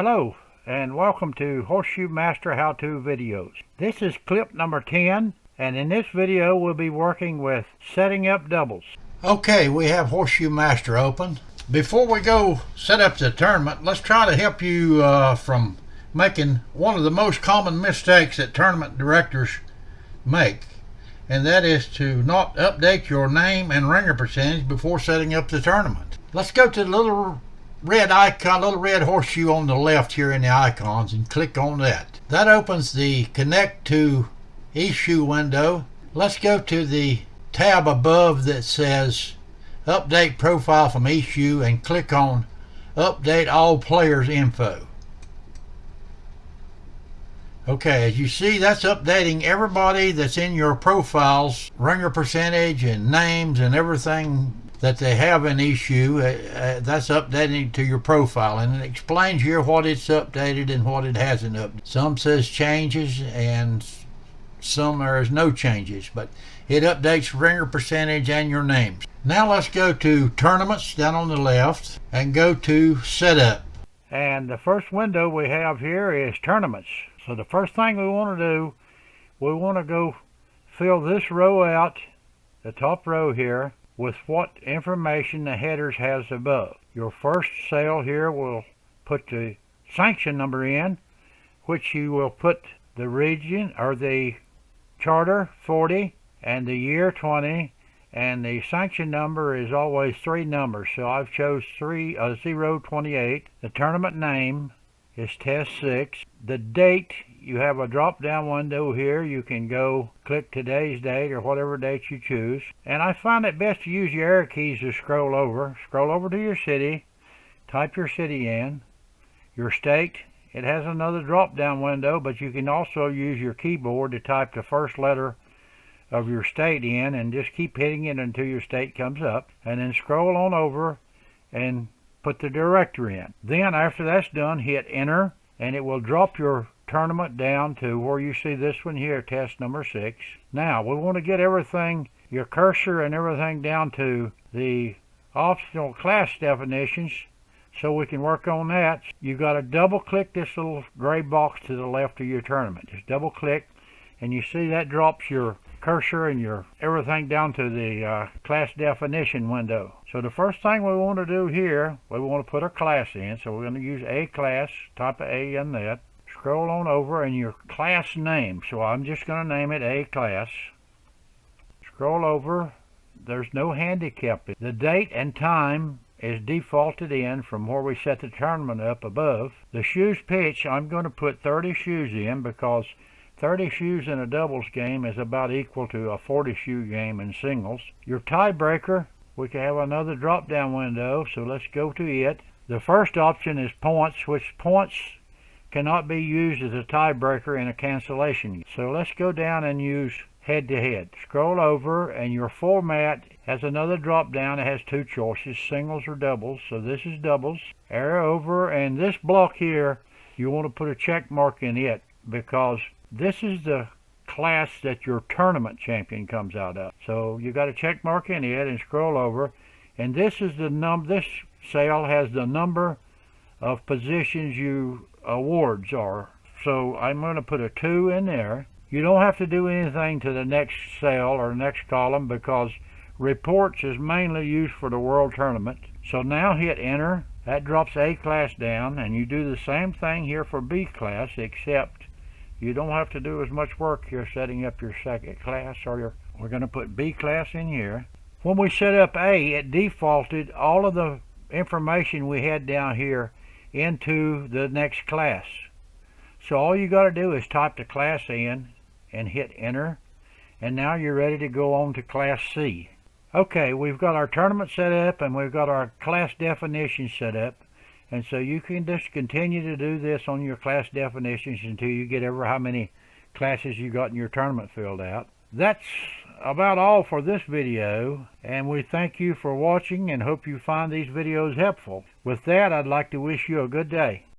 Hello and welcome to Horseshoe Master How-To videos. This is clip number 10, and in this video we'll be working with setting up doubles. Okay, we have Horseshoe Master open. Before we go set up the tournament, let's try to help you from making one of the most common mistakes that tournament directors make, and that is to not update your name and ringer percentage before setting up the tournament. Let's go to the little red icon, little red horseshoe on the left here in the icons, and click on that. That opens the connect to issue window. Let's go to the tab above that says update profile from issue and click on update all players info. Okay, as you see, that's updating everybody that's in your profiles, ringer percentage and names and everything that they have an issue. That's updating to your profile, and it explains here what it's updated and what it hasn't updated. Some says changes and some there is no changes, but it updates ringer percentage and your names. Now let's go to tournaments down on the left and go to setup. And the first window we have here is tournaments. So the first thing we want to do, we want to go fill this row out, the top row here, with what information the headers has above. Your first cell here will put the sanction number in, which you will put the region or the charter 40 and the year 20, and the sanction number is always 3 numbers, so I've chose 028. The tournament name is test 6. The date, you have a drop down window here. You can go click today's date or whatever date you choose, and I find it best to use your arrow keys to scroll over to your city, type your city in, your state. It has another drop down window, but you can also use your keyboard to type the first letter of your state in and just keep hitting it until your state comes up, and then scroll on over and put the directory in. Then after that's done, hit enter, and it will drop your tournament down to where you see this one here, test number 6. Now we want to get everything, your cursor and everything, down to the optional class definitions so we can work on that. You've got to double click this little gray box to the left of your tournament. Just double click, and you see that drops your cursor and your everything down to the class definition window. So the first thing we want to do here, we want to put a class in. So we're going to use a class, type of A in that. Scroll on over, and your class name, so I'm just going to name it A class. Scroll over, there's no handicap. The date and time is defaulted in from where we set the tournament up above. The shoes pitch, I'm going to put 30 shoes in because 30 shoes in a doubles game is about equal to a 40 shoe game in singles. Your tiebreaker, we can have another drop down window, so let's go to it. The first option is points, which points cannot be used as a tiebreaker in a cancellation. So let's go down and use head-to-head. Scroll over, and your format has another drop down. It has 2 choices, singles or doubles. So this is doubles. Arrow over, and this block here, you want to put a check mark in it because this is the class that your tournament champion comes out of. So you got a check mark in it and scroll over, and this is the this cell has the number of positions you awards are. So I'm going to put a 2 in there. You don't have to do anything to the next cell or next column because reports is mainly used for the world tournament. So now hit enter. That drops A class down, and you do the same thing here for B class, except you don't have to do as much work here setting up your second class, or we're going to put B class in here. When we set up A, it defaulted all of the information we had down here into the next class. So all you got to do is type the class in and hit enter, and now you're ready to go on to class C. Okay, we've got our tournament set up and we've got our class definition set up, and so you can just continue to do this on your class definitions until you get over how many classes you got in your tournament filled out. That's about all for this video, and we thank you for watching and hope you find these videos helpful. With that, I'd like to wish you a good day.